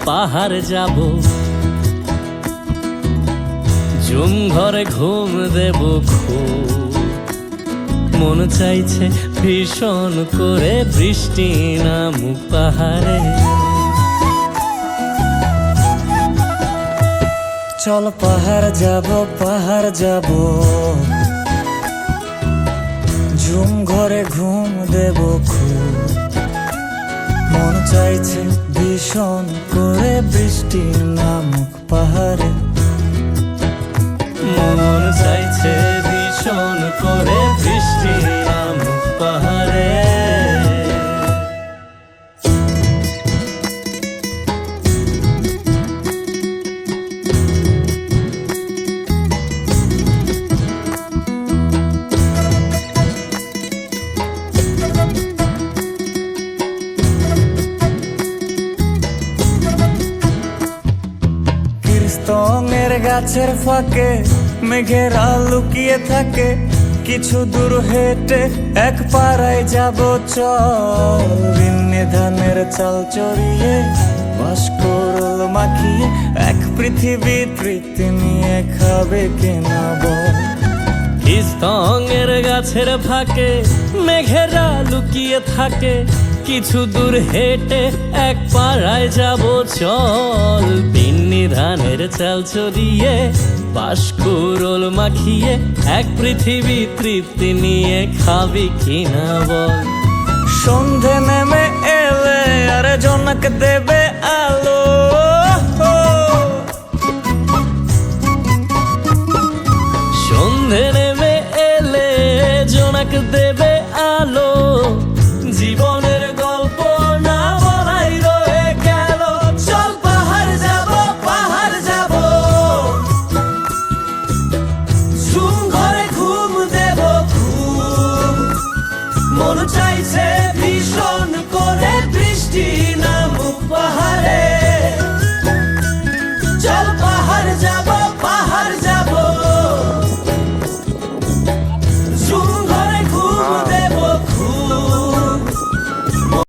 পাহাড় যাব জুম ঘরে ঘুম দেব খুব। মন চাইছে ভীষণ করে বৃষ্টি নামুক পাহাড়ে। চল পাহাড় যাব ঝুম ঘরে ঘুম দেব খুব। মন চাইছে ভীষণ করে বৃষ্টি নামুক পাহাড়ে। মন চাইছে ভীষণ করে বৃষ্টি নামুক পাহাড়ে। কীর্তনের গাছের ফাঁকে মেঘেরা লুকিয়ে থাকে। কিছু দূর হেঁটে এক পাড়ায় যাব চল। বিন্নি ধানের চাল চড়িয়ে বাঁশকরল মাখিয়ে এক পৃথিবী তৃপ্তি নিয়ে খাবে কিনা বল। কীর্তনের গাছের ফাঁকে মেঘেরা লুকিয়ে থাকে। কিছু দূর হেঁটে এক পাড়ায় যাব চল। বিন্নি ধানের চাল চড়িয়ে বাঁশকুড়োল মাখিয়ে এক পৃথিবী তৃপ্তি নিয়ে খাবি কিনা বল। সন্ধে নেমে এলে আর জনক দেবে আলো। সন্ধে নেমে এলে জোনাক দেবে